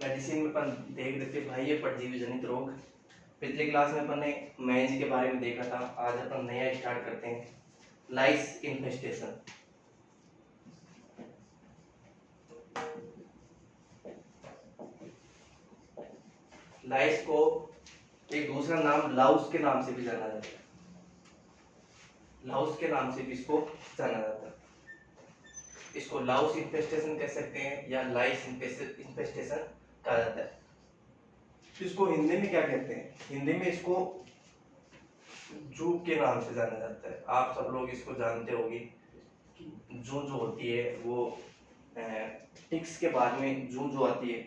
Medicine में अपन देख रहे थे भाई ये परजीवी जनित रोग। पिछले क्लास में अपन ने मैज के बारे में देखा था। आज अपन नया स्टार्ट करते हैं, लाइस इन्फेस्टेशन। लाइस को एक दूसरा नाम लाउस के नाम से भी जाना जाता है। लाउस के नाम से भी इसको जाना जाता है। इसको लाउस इन्फेस्टेशन कह सकते हैं या लाइस इन्फेस्टेशन कहा जाता है। इसको हिंदी में क्या कहते हैं? हिंदी में इसको जू के नाम से जाना जाता है। आप सब लोग इसको जानते होंगे कि जू जो होती है वो टिक्स के बाद में जू जो आती है,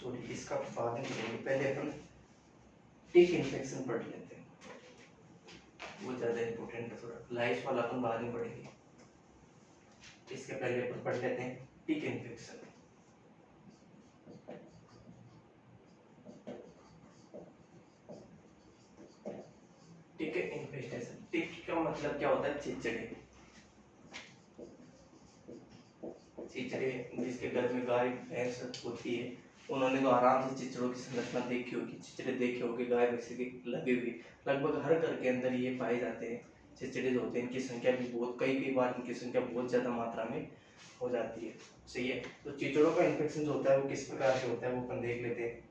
सॉरी इसका बाद में पढ़ेंगे, पहले अपन टिक इन्फेक्शन पढ़ लेते हैं, वो ज्यादा इंपॉर्टेंट है। थोड़ा लाइस वाला अपन बाद में पढ़ेंगे, इसके पहले अपन पढ़ लेते हैं टिक इन्फेक्शन। टिक इन्फेस्टेशन, टिक का मतलब क्या होता है? चिचड़े। चिचड़े जिसके घर में गाय भैंस होती है, उन्होंने तो आराम से चिचड़ों की संरचना देखी होगी, चिचड़े देखे होंगे गाय भैंस के लगे हुए। लगभग हर घर के अंदर ये पाए जाते हैं। चिचड़े जो होते हैं इनकी संख्या भी बहुत, कई बार इनकी संख्या बहुत ज्यादा मात्रा में हो जाती है। सही है। तो चिचड़ों का इन्फेक्शन जो होता है वो किस प्रकार से होता है वो अपन देख लेते हैं।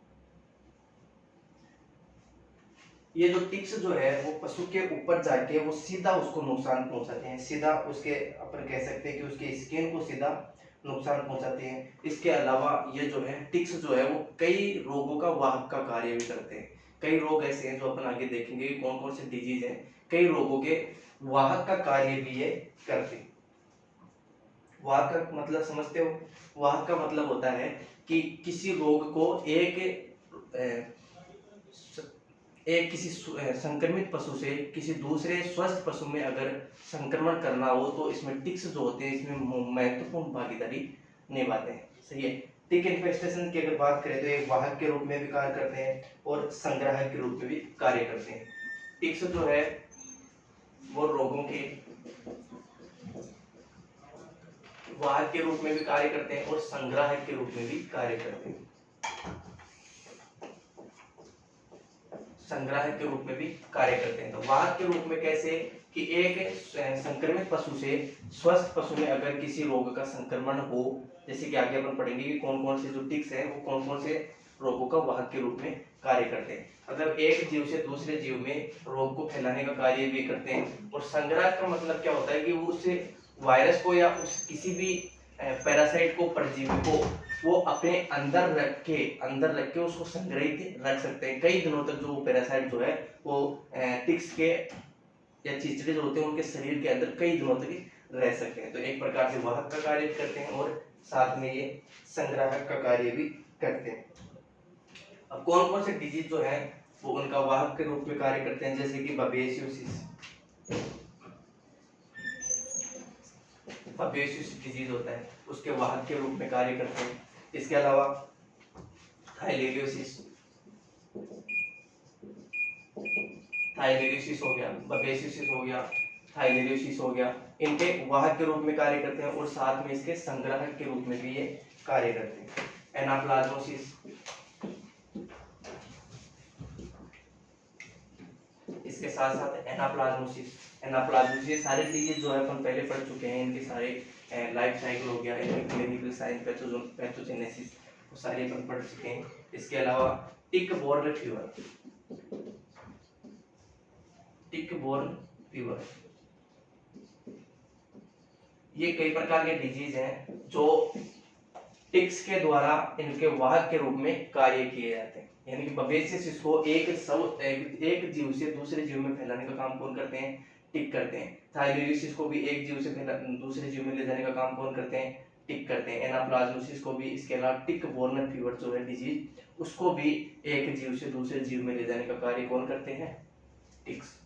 ये जो टिक्स जो है वो पशु के ऊपर जाके वो सीधा उसको नुकसान पहुंचाते हैं, सीधा उसके अपन कह सकते हैं कि उसके स्किन को सीधा नुकसान पहुंचाते हैं। इसके अलावा ये जो है टिक्स जो है वो कई रोगों का वाहक का कार्य भी करते हैं। कई रोग ऐसे हैं जो अपन आगे देखेंगे कौन कौन से डिजीज हैं, कई रोगों के वाहक का कार्य भी ये करते हैं। वाहक का मतलब समझते हो? वाहक का मतलब होता है कि किसी रोग को एक किसी संक्रमित पशु से किसी दूसरे स्वस्थ पशु में अगर संक्रमण करना हो तो इसमें टिक्स जो होते हैं इसमें महत्वपूर्ण भागीदारी निभाते हैं। सही है। टिक इन्फेस्टेशन की अगर बात करें तो एक वाहक के रूप में भी कार्य करते हैं और संग्राहक के रूप में भी कार्य करते हैं। टिक्स जो है वो रोगों के वाहक के रूप में भी कार्य करते हैं और संग्राहक के रूप में भी कार्य करते हैं। संग्राहक के रूप में भी कार्य करते हैं। तो वाहक के रूप में कैसे कि एक संक्रमित पशु से स्वस्थ पशु में अगर किसी रोग का संक्रमण हो, जैसे कि आगे अपन पढ़ेंगे कि कौन कौन से जो टिक्स है वो कौन कौन से रोगों का वाहक के रूप में कार्य करते हैं। मतलब एक जीव से दूसरे जीव में रोग को फैलाने का कार्य भी करते हैं। और संग्राहक का मतलब क्या होता है कि वो उस वायरस को या उस किसी भी पैरासाइट को, परजीवी को वो अपने अंदर रख के उसको संग्रहित रख सकते हैं। कई दिनों तक जो पैरासाइट जो है वो टिक्स के या चिचड़े जो होते हैं उनके शरीर के अंदर कई दिनों तक रह सकते हैं। तो एक प्रकार से वाहक का कार्य करते हैं और साथ में ये संग्राहक का कार्य भी करते हैं। अब कौन कौन से डिजीज जो है वो उनका वाहक के रूप में कार्य करते हैं, जैसे कि बबेसियोसिस। बबेसियोसिस डिजीज होता है उसके वाहक के रूप में कार्य करते हैं। इसके अलावा थाइलेरियोसिस हो गया, बबेसियोसिस हो गया, थाइलेरियोसिस हो गया, इनके वाहक के रूप में कार्य करते हैं और साथ में इसके संग्राहक के रूप में भी ये कार्य करते हैं। एनाप्लाज्मोसिस, इसके साथ साथ एनाप्लाज्मोसिस सारे डिजीज जो है अपन पहले पढ़ चुके हैं। इनके सारे लाइफ साइकिल हो गया, इनके क्लिनिकल साइन, पैथोजेनेसिस वो सारे अपन पढ़ चुके हैं। इसके अलावा टिक बॉर्न फीवर, ये कई प्रकार के डिजीज हैं जो टिक्स के द्वारा इनके वाहक के रूप में कार्य किए जाते हैं। यानी कि बबेसियोसिस को एक जीव से दूसरे जीव में फैलाने का काम कौन करते हैं? टिक करते हैं। थाइलेरियोसिस को भी एक जीव से दूसरे जीव में ले जाने का काम कौन करते हैं? टिक करते हैं। एनाप्लाज्मोसिस को भी, इसके अलावा टिक बॉर्न फीवर जो है डिजीज, उसको भी एक जीव से दूसरे जीव में ले जाने का कार्य कौन करते हैं? टिक्स।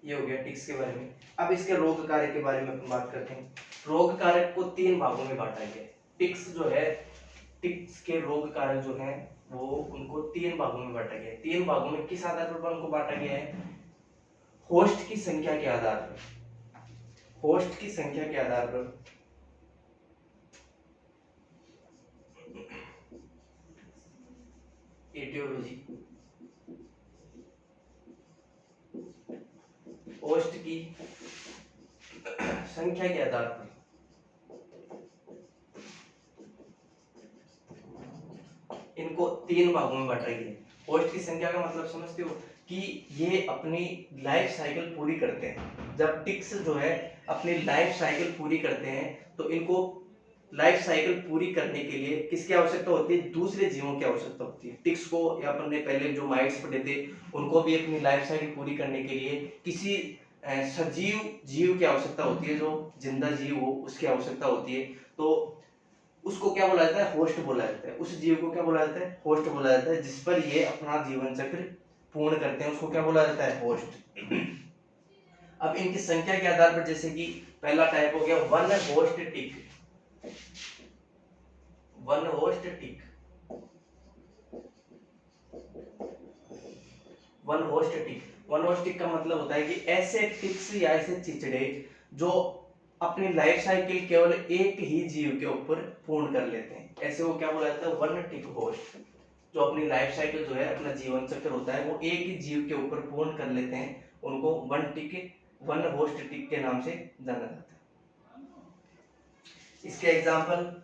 ये हो गया टिक्स के बारे में। अब इसके रोग कार्य के बारे में बात करते हैं। रोग कारक को 3 भागों में बांटा गया है। टिक्स जो है, टिक्स के रोग कारक जो हैं वो उनको 3 भागों में बांटा गया है। 3 भागों में किस आधार पर उनको बांटा गया है? होस्ट की संख्या के आधार पर। होस्ट की संख्या के आधार पर एटियोलॉजी होस्ट की संख्या के आधार पर इनको 3 भागों में बांटा गया है। होस्ट की संख्या का मतलब समझते हो कि ये अपनी लाइफ साइकिल पूरी करते हैं। जब टिक्स जो है अपनी लाइफ साइकिल पूरी करते हैं तो इनको लाइफ साइकिल पूरी करने के लिए किसकी आवश्यकता होती है? दूसरे जीवों की आवश्यकता होती है। टिक्स को या अपन ने पहले जो माइट्स पढ़े थे उनको भी अपनी लाइफ साइकिल पूरी करने के लिए किसी सजीव जीव की आवश्यकता होती है, जो जिंदा जीव हो उसकी आवश्यकता होती है। तो उसको क्या बोला जाता है? होस्ट बोला जाता है। उस जीव को क्या बोला जाता है? होस्ट बोला जाता है। जिस पर ये अपना जीवन चक्र पूर्ण करते हैं उसको क्या बोला जाता है? होस्ट। अब इनकी संख्या के आधार पर, जैसे कि पहला टाइप हो गया वन होस्ट टिक। वन होस्ट टिक, वन होस्ट टिक। वन होस्ट टिक का मतलब होता है कि ऐसे टिक्स या ऐसे चिचड़े जो अपनी लाइफ साइकिल केवल एक ही जीव के ऊपर पूर्ण कर लेते हैं, ऐसे वो क्या बोला जाता है? One tick host. जो अपनी लाइफ साइकिल जो है अपना जीवन चक्र होता है वो एक ही जीव के ऊपर पूर्ण कर लेते हैं, उनको वन होस्ट टिक के नाम से जाना जाता है। इसके एग्जांपल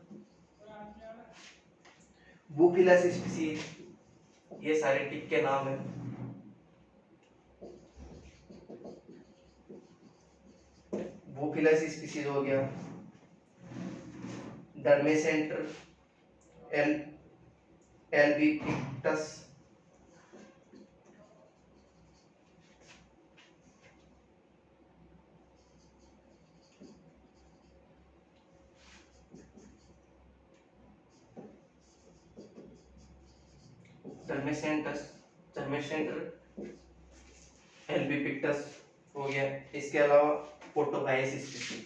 बुफिलस स्पीसीज, ये सारे टिक के नाम है। बुफिलस स्पीसीज हो गया, डर्मेसेंटर एल्बिपिक्टस, डर्मेसेंटर एल्बिपिक्टस हो गया। इसके अलावा ओटोबायस स्पीसीज,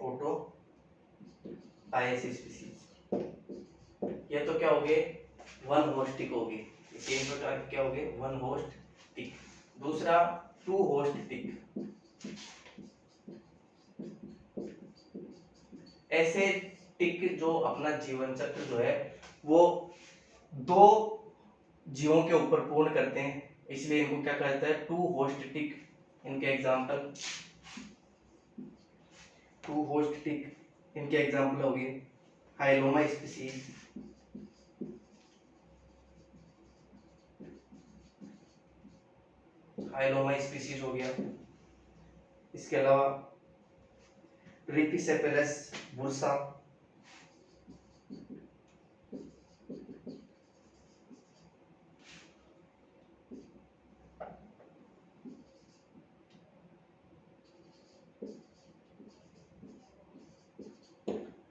ओटोबायस स्पीसीज, ये तो क्या हो गए? वन होस्ट टिक हो गए। तीन प्रकार के क्या हो गए? वन होस्ट टिक। दूसरा टू होस्ट टिक। ऐसे टिक जो अपना जीवन चक्र जो है वो दो जीवों के ऊपर पूर्ण करते हैं, इसलिए इनको क्या कहता है? टू होस्ट टिक। इनके एग्जांपल टू होस्ट टिक, इनके एग्जांपल हो गए हाइलोमा स्पीसीज, हाइलोमा स्पीसीज हो गया। इसके अलावा रिपिसेपेलस बुर्सा,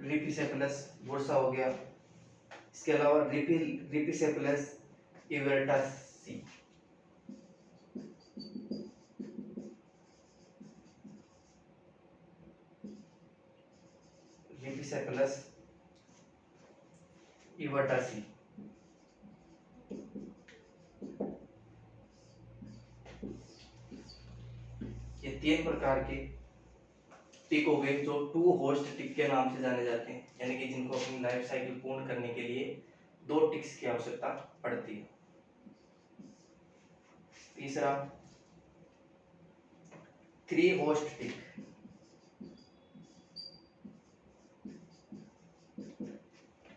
रिपिसेपेलस बुर्सा हो गया। इसके अलावा रिपिसेपेलस इवर्टासी, रिपिसेपेलस इवर्टासी। ये तीन प्रकार के टिक हो गए जो टू होस्ट टिक के नाम से जाने जाते हैं, यानी कि जिनको अपनी लाइफ साइकिल पूर्ण करने के लिए दो टिक्स की आवश्यकता पड़ती है। तीसरा थ्री होस्ट टिक।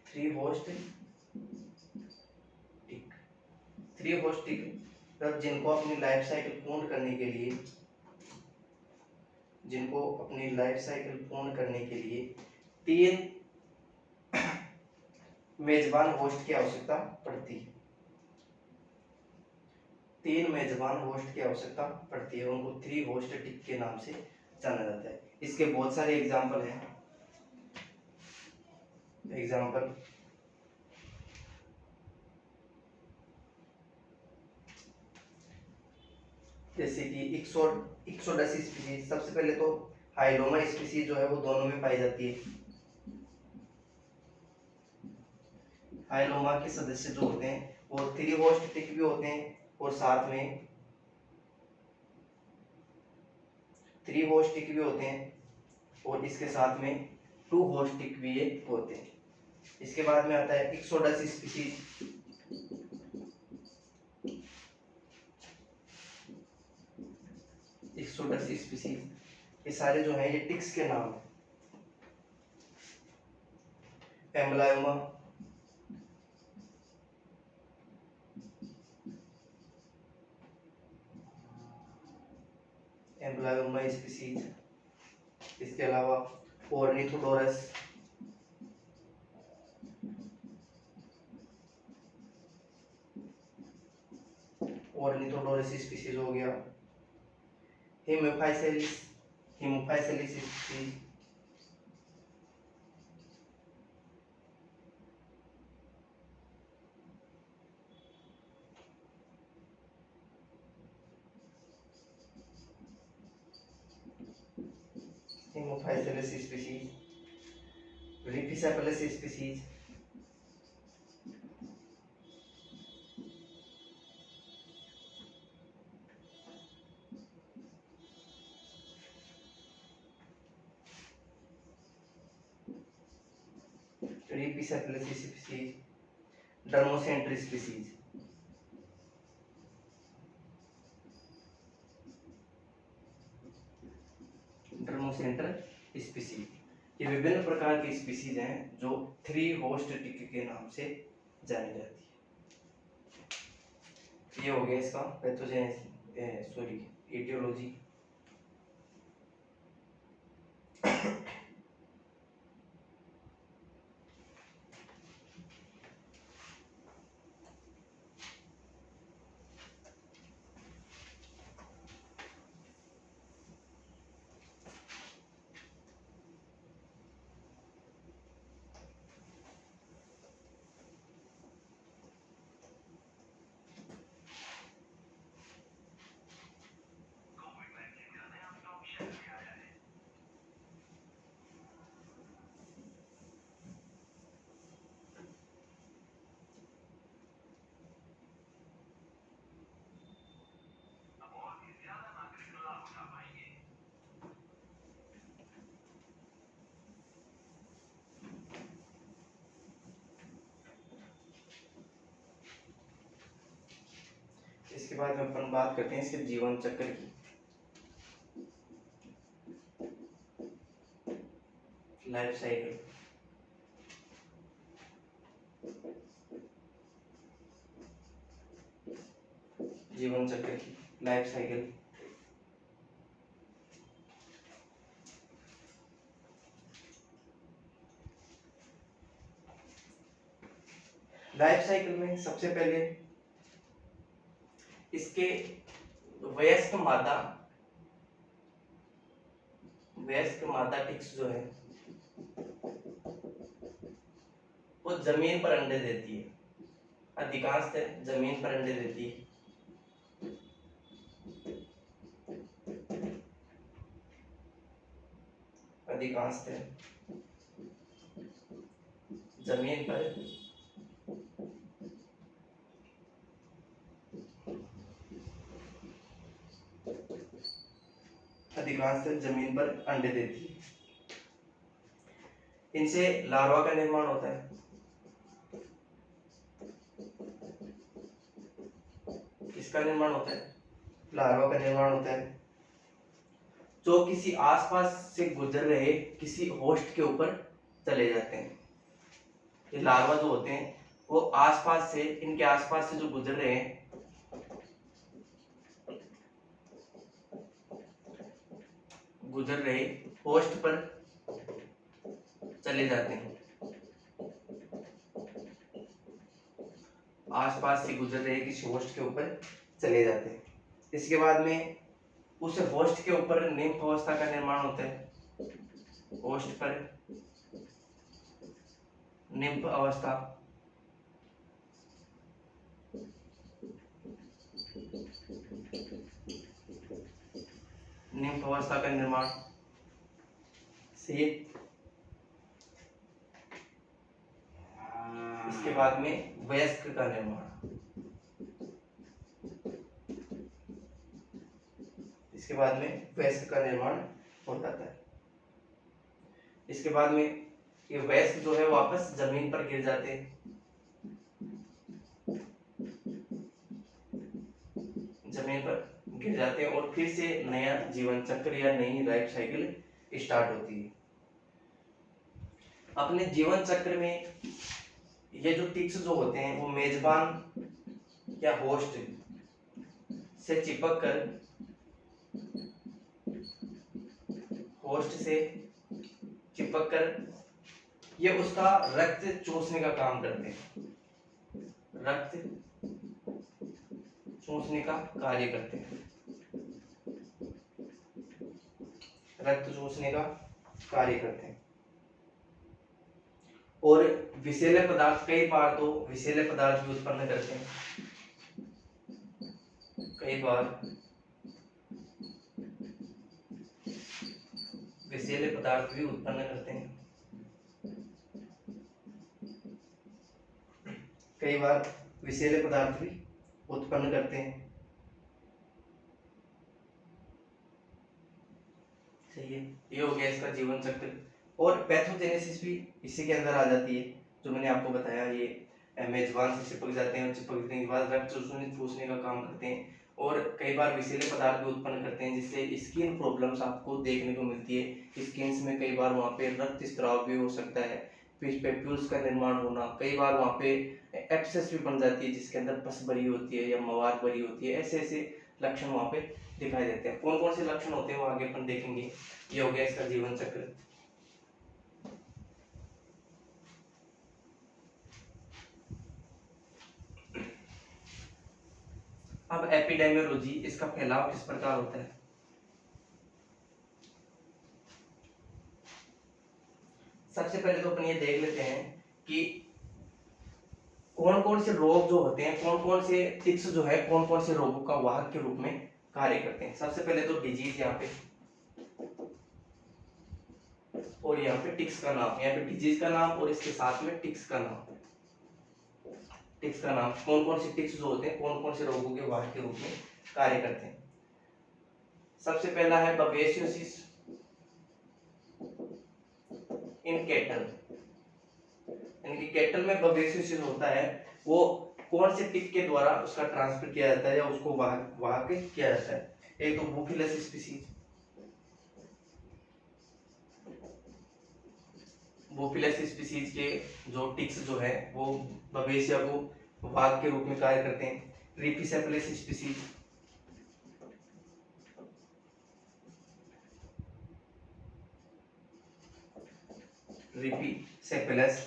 थ्री होस्ट टिक, थ्री होस्ट टिक तब जिनको अपनी लाइफ साइकिल पूर्ण करने के लिए, जिनको अपनी लाइफ साइकिल पूर्ण करने के लिए तीन मेजबान होस्ट की आवश्यकता पड़ती है। तीन मेजबान होस्ट की आवश्यकता पड़ती है, उनको थ्री होस्ट टिक के नाम से जाना जाता है। इसके बहुत सारे एग्जाम्पल हैं। एग्जाम्पल जैसे कि इक्सोडस स्पीसीज, सबसे पहले तो हाइलोमा स्पीसीज जो है वो दोनों में पाई जाती है। हाइलोमा के सदस्य जो होते हैं वो थ्री होस्ट टिक भी होते हैं और साथ में थ्री होस्ट टिक भी होते हैं और इसके साथ में टू होस्ट टिक भी ये होते हैं। इसके बाद में आता है इक्सोडस स्पीसीज, इक्सोडस स्पीसीज, ये सारे जो हैं ये टिक्स के नाम हैं। एम्ब्लायोमा, एम्ब्लायोमा स्पीसीज, इसके अलावा ऑर्निथोडोरस, ऑर्निथोडोरस स्पीसीज हो गया। Haemaphysalis, haemaphysalis species, haemaphysalis species, rhipicephalus species, rhipicephalus species, dermacentor species, dermacentor species, ये विभिन्न प्रकार की स्पीसीज हैं जो 3 होस्ट टिक के नाम से जानी जाती है। ये हो गया इसका पैथोजेनेसिस, सॉरी, एटियोलॉजी। इसके बाद में अपन बात करते हैं इसके जीवन चक्र की। लाइफ साइकिल, जीवन चक्र की लाइफ साइकिल। लाइफ साइकिल में सबसे पहले इसके वयस्क मादा टिक्स जो है वो जमीन पर अंडे देती है, अधिकांशतः जमीन पर अंडे देती है। अधिकांशतः जमीन पर अंडे देती है। इनसे लार्वा का निर्माण होता है। किसका निर्माण होता है? लार्वा का निर्माण होता है, जो किसी आसपास से गुजर रहे किसी होस्ट के ऊपर चले जाते हैं। ये लार्वा जो होते हैं वो इनके आसपास से जो गुजर रहे हैं, होस्ट पर चले जाते हैं। आसपास से गुजर रहे किसी होस्ट के ऊपर चले जाते हैं। इसके बाद में उस होस्ट के ऊपर निम्फ अवस्था का निर्माण होता है। होस्ट पर निम्फ अवस्था, का निर्माण से इसके बाद में वयस्क का निर्माण, इसके बाद में वयस्क का निर्माण हो जाता है। इसके बाद में ये वयस्क जो है वापस जमीन पर गिर जाते हैं, जमीन पर गिर जाते हैं और फिर से नया जीवन चक्र या नई लाइफ साइकिल स्टार्ट होती है। अपने जीवन चक्र में ये जो टिक्स जो होते हैं वो मेजबान या होस्ट से चिपक कर ये उसका रक्त चूसने का काम करते हैं, रक्त चूसने का कार्य करते हैं, रक्त चूसने का कार्य करते हैं। और विषैले पदार्थ कई बार तो विषैले पदार्थ भी उत्पन्न करते हैं, कई बार विषैले पदार्थ भी उत्पन्न करते हैं, कई बार विषैले पदार्थ भी उत्पन्न करते हैं। सही है, ये हो गया इसका जीवन चक्र। और पैथोजेनेसिस भी इसी के अंदर आ जाती है, जो मैंने आपको बताया। ये मेजबान से चिपक जाते हैं और चिपकने के बाद रक्त चूसने का काम करते हैं और कई बार विषैले पदार्थ भी उत्पन्न करते हैं, जिससे स्किन प्रॉब्लम्स आपको देखने को मिलती है। स्किन में कई बार वहाँ पे रक्त स्त्राव भी हो सकता है, पेप्यूल्स का निर्माण होना, कई बार वहाँ पे एब्सेस भी बन जाती है जिसके अंदर पस भरी होती है या मवाद भरी होती है। ऐसे ऐसे लक्षण वहाँ पे दिखाई देते हैं। कौन कौन से लक्षण होते हैं वो आगे अपन देखेंगे। ये हो गया इसका जीवन चक्र। अब एपिडेमियोलॉजी, इसका फैलाव किस प्रकार होता है। सबसे पहले तो अपन ये देख लेते हैं कि कौन कौन से रोग जो होते हैं, कौन कौन से टिक्स जो है कौन कौन से रोगों का वाहक के रूप में कार्य करते हैं। सबसे पहले तो डिजीज यहाँ पे, और यहाँ पे टिक्स का नाम, यहाँ पे डिजीज का नाम और इसके साथ में टिक्स का नाम। टिक्स का नाम, कौन कौन से टिक्स जो होते हैं कौन कौन से रोगों के वाहक के रूप में कार्य करते हैं। सबसे पहला है बबेसियोसिस इन कैटल। यानी कैटल में बबेसियोसिस होता है, वो कौन से टिक के द्वारा उसका ट्रांसफर किया जाता है या उसको वाहक किया जाता है। एक तो बुफिलस स्पीसीज, बुफिलस स्पीसीज के जो टिक्स जो है वो बबेसिया को वाहक के रूप में कार्य करते हैं। रिपिसेपलस स्पीसीज, रिपिसेपलस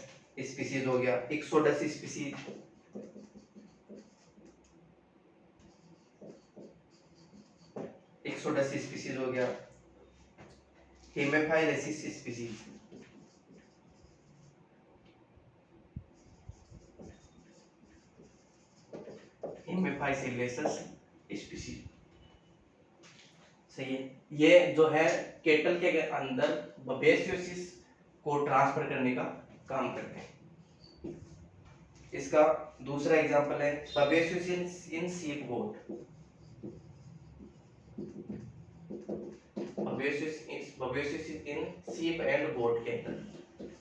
स्पीसीज हो गया। इक्सोडस स्पीसीज, इक्सोडस स्पीसीज हो गया। हेमेफाइलेसिस स्पीसीज, हेमेफाइलेसिस स्पीसीज। सही है, ये जो है केटल के अंदर बबेसियोसिस को ट्रांसफर करने का काम करते हैं। इसका दूसरा एग्जांपल है babesiosis in sheep goat. Babesiosis in sheep and goat cattle.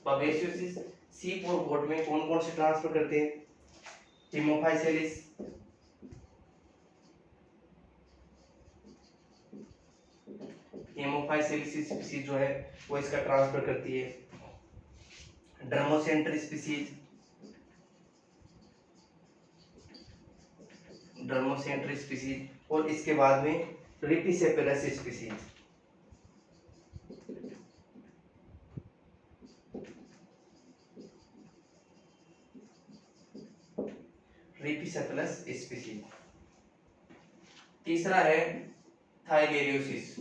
Babesiosis sheep और गोट में कौन कौन से ट्रांसफर करते हैं। हेमोफाइलेसिस, हेमोफाइलेसिस स्पीसीज जो है वो इसका ट्रांसफर करती है। ड्रमोसेंटर स्पीसीज, ड्रमोसेंटर स्पीसीज, और इसके बाद में रिपिसेपलस स्पीसीज। रिपिसेपलस स्पीसीज। तीसरा है theileriosis,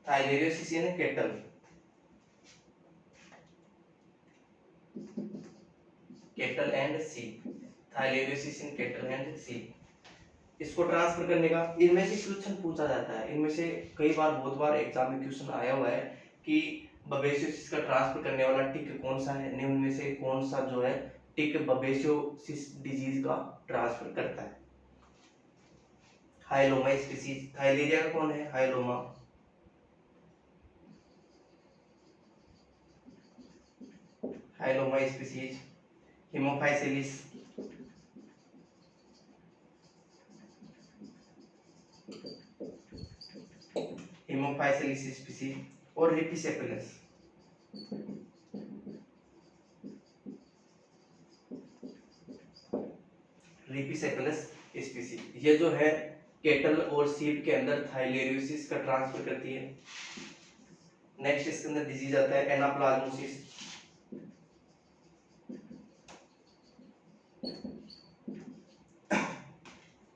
theileriosis in cattle. Cattle and sheep, theileriosis in cattle and sheep. इसको ट्रांसफर करने का, इनमें से क्वेश्चन पूछा जाता है, इनमें से कई बार बहुत बार एग्जाम में क्वेश्चन आया हुआ है कि बबेसियोसिस का ट्रांसफर करने वाला टिक कौन सा है, निम्न में से कौन सा जो है टिक बबेसियोसिस डिजीज का ट्रांसफर करता है। हाइलोमा स्पीसीज, थाइलेरिया का कौन है, हाइलोमा। हाइलोमा स्पीसीज, हिमोफाइसिलिस, हिमोफाइसिलिस स्पीसीज और रिपिसेपिलस। रिपिसेपिलस स्पीसीज ये जो है केटल और सीप के अंदर थाइलेरियोसिस का ट्रांसफर करती है। नेक्स्ट इसके अंदर डिजीज आता है एनाप्लाज्मोसिस।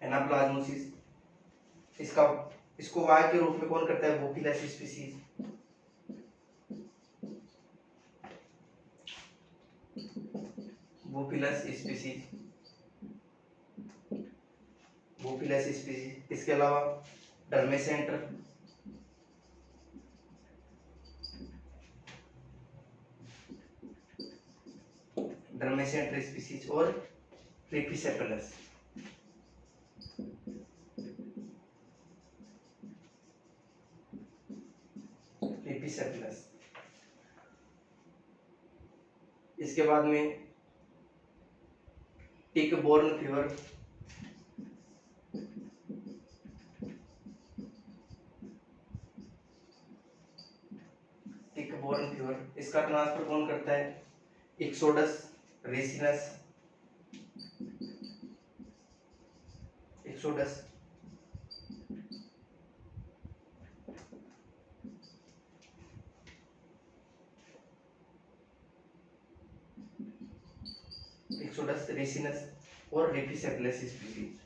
एनाप्लाज्मोसिस इसको वाय के रूप में कौन करता है? Boophilus species. Boophilus species, boophilus species. इसके अलावा डर्मेसेंटर, डर्मेसेंटर स्पीसीज और रिपिसेपिलस। रिपिसेपिलस। इसके बाद में टिक बोर्न फीवर, टिक बोर्न फीवर। इसका ट्रांसफर कौन करता है? इक्सोडस रेसिनस, इक्सोडस इक्सोडस रेसिनस और रिपिसेपिलस स्पीसीज।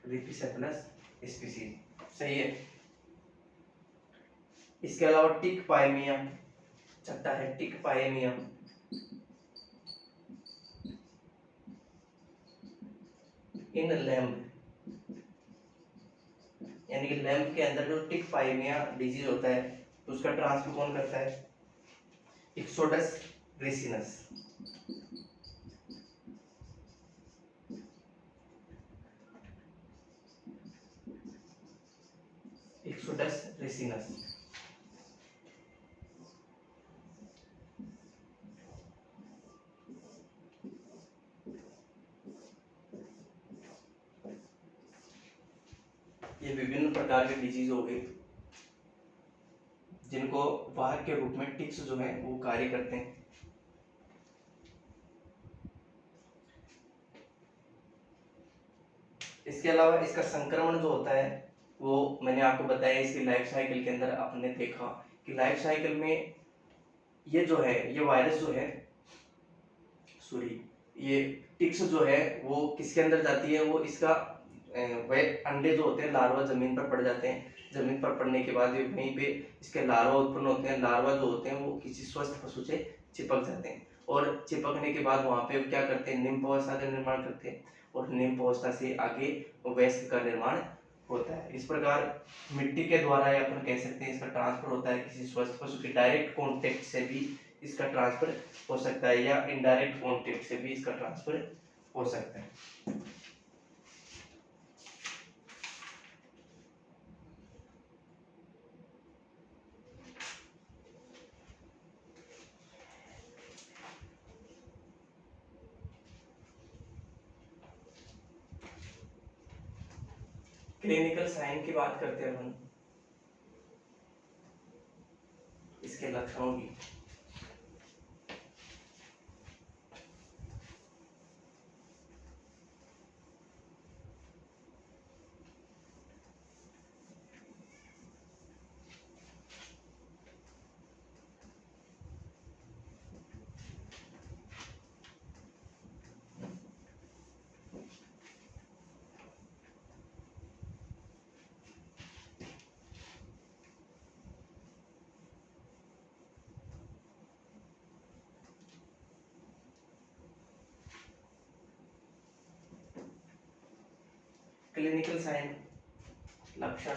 रिपिसेपिलस स्पीसीज सही है। इसके अलावा टिक पाइमिया, छठा है टिक पाइमिया। इन लैम्ब, यानी कि लैम्ब के अंदर जो टिक पाइमिया डिजीज होता है तो उसका ट्रांसफर कौन करता है? इक्सोडस रेसिनस। इक्सोडस रेसिनस। ये विभिन्न प्रकार के डिजीज हो गए जिनको वाहक के रूप में टिक्स जो है वो कार्य करते हैं। इसके अलावा इसका संक्रमण जो होता है वो मैंने आपको बताया इसकी लाइफ साइकिल के अंदर आपने देखा कि लाइफ साइकिल में ये जो है ये वायरस जो है सॉरी ये टिक्स जो है वो किसके अंदर जाती है? वो इसका वह अंडे जो होते हैं लार्वा जमीन पर पड़ जाते हैं। जमीन पर पड़ने के बाद वहीं पे इसके लार्वा उत्पन्न होते हैं। लार्वा जो होते हैं वो किसी स्वस्थ पशु से चिपक जाते हैं और चिपकने के बाद वहां पे क्या करते हैं? निम्फ अवस्था का निर्माण करते हैं और निम्फ अवस्था से आगे वयस्क का निर्माण होता है। इस प्रकार मिट्टी के द्वारा या अपन कह सकते हैं इसका ट्रांसफर होता है। किसी स्वस्थ पशु के डायरेक्ट कॉन्टेक्ट से भी इसका ट्रांसफर हो सकता है या इनडायरेक्ट कॉन्टेक्ट से भी इसका ट्रांसफर हो सकता है। क्लिनिकल साइन की बात करते हैं अपन, इसके लक्षणों की। क्लिनिकल साइन लक्षण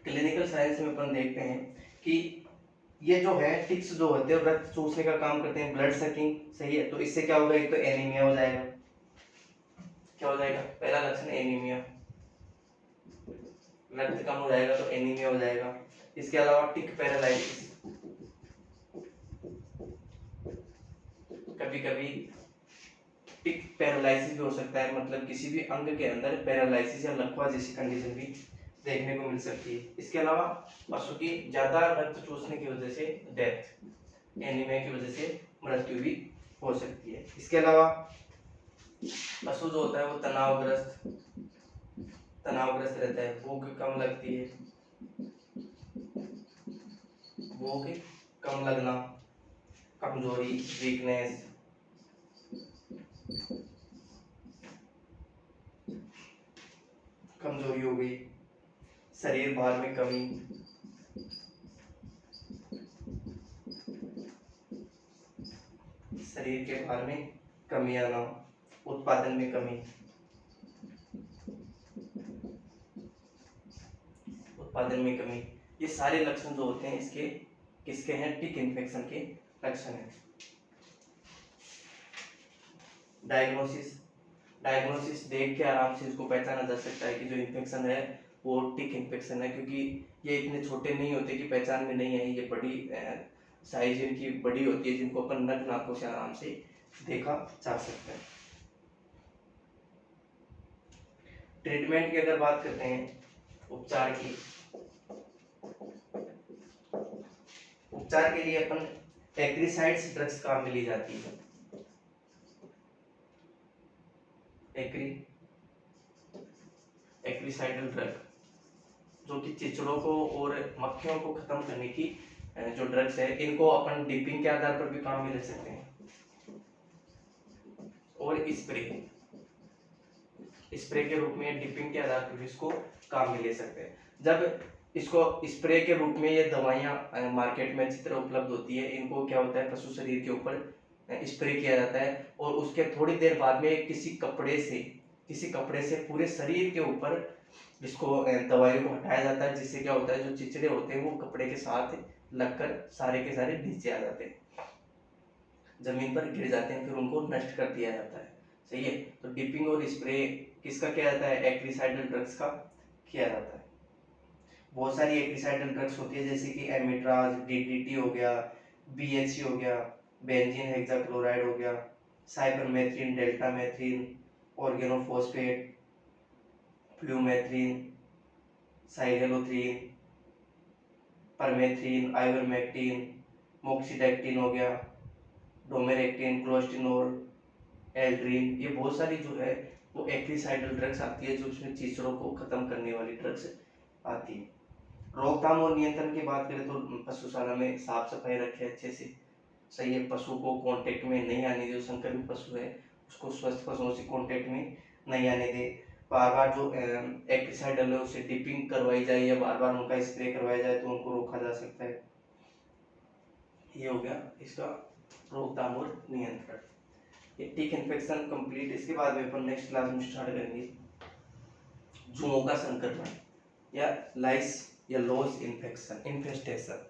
क्लिनिकल साइंस में अपन देखते हैं कि ये जो है टिक्स जो होते हैं रक्त चूसने का काम करते हैं, ब्लड सकिंग, सही है। तो इससे क्या होगा, एक तो एनीमिया हो जाएगा, क्या हो जाएगा, पहला लक्षण एनीमिया, रक्त कम हो जाएगा तो एनीमिया हो जाएगा। इसके अलावा टिक पैरालाइसिस, कभी कभी टिक पैरालाइसिस भी हो सकता है, मतलब किसी भी अंग के अंदर पैरालाइसिस या लकवा जैसी कंडीशन भी देखने को मिल सकती है। इसके अलावा पशु की ज्यादा रक्त चूसने की वजह से डेथ, एनीमिया की वजह से मृत्यु भी हो सकती है। इसके अलावा पशु जो होता है वो तनावग्रस्त रहता है, भूख कम लगती है, भूख कम लगना, कमजोरी, वीकनेस, कमजोरी हो गई, शरीर भार में कमी, शरीर के भार में कमी आना, उत्पादन में कमी, उत्पादन में कमी, ये सारे लक्षण जो होते हैं इसके किसके हैं, टिक इन्फेक्शन के लक्षण हैं। डायग्नोसिस, डायग्नोसिस देख के आराम से इसको पहचाना जा सकता है कि जो इन्फेक्शन है वो टिक इन्फेक्शन है, क्योंकि ये इतने छोटे नहीं होते कि पहचान में नहीं है, ये बड़ी साइज इनकी बड़ी होती है जिनको अपन नक नाकों से आराम से देखा जा सकता है। ट्रीटमेंट की अगर बात करते हैं, उपचार की, उपचार के लिए अपन एक्रीसाइड्स ड्रग्स काम में ली जाती है, एक्रीसाइडल ड्रग, जो कि चिचड़ों को और मक्खियों को खत्म करने की जो ड्रग्स है, इनको अपन डिपिंग के आधार पर भी काम में ले सकते हैं। और स्प्रे के रूप में डिपिंग के आधार पर भी इसको काम में ले सकते हैं। जब इसको स्प्रे के रूप में ये दवाइयाँ मार्केट में अच्छी तरह उपलब्ध होती है, इनको क्या होता है, पशु शरीर के ऊपर स्प्रे किया जाता है और उसके थोड़ी देर बाद में किसी कपड़े से पूरे शरीर के ऊपर इसको दवाइयों को हटाया जाता है, जिससे क्या होता है, जो चिचड़े होते हैं वो कपड़े के साथ लगकर सारे के सारे नीचे आ जाते हैं, जमीन पर गिर जाते हैं, फिर उनको नष्ट कर दिया जाता है, सही है। तो डिपिंग और स्प्रे किसका किया जाता है, एक्रीसाइडल ड्रग्स का किया जाता है। बहुत सारी एक्रीसाइडल ड्रग्स होती है, जैसे कि एमिट्राज, डीडीटी हो गया, बीएचसी हो गया, बेंजीन हेक्साक्लोराइड हो गया, cypermethrin, deltamethrin, organophosphate, flumethrin, cyhalothrin, permethrin, ivermectin, moxidectin हो गया, डोमेरेक्टिन, क्लोस्टिनोल, एल्ड्रिन, ये बहुत सारी जो है वो एक्रीसाइडल ड्रग्स आती है, जो उसमें चीचड़ों को खत्म करने वाली ड्रग्स आती है। रोकथाम और नियंत्रण की बात करें तो पशुशाला में साफ सफाई रखे अच्छे से, सही है। पशु को कांटेक्ट में नहीं आने दे, जो संक्रमित पशु है उसको स्वस्थ पशुओं से कांटेक्ट में नहीं आने दे। बार बार जो एक्रीसाइडल है उसे डिपिंग करवाई जाए या बार बार उनका स्प्रे करवाया जाए तो उनको रोका जा सकता है। ये हो गया इसका रोकथाम और नियंत्रण। ये टिक इन्फेक्शन कंप्लीट। इसके बाद में अपन नेक्स्ट क्लास में स्टार्ट करेंगे जुओं का संक्रमण या लाइस या लॉस इन्फेक्शन, इन्फेस्टेशन।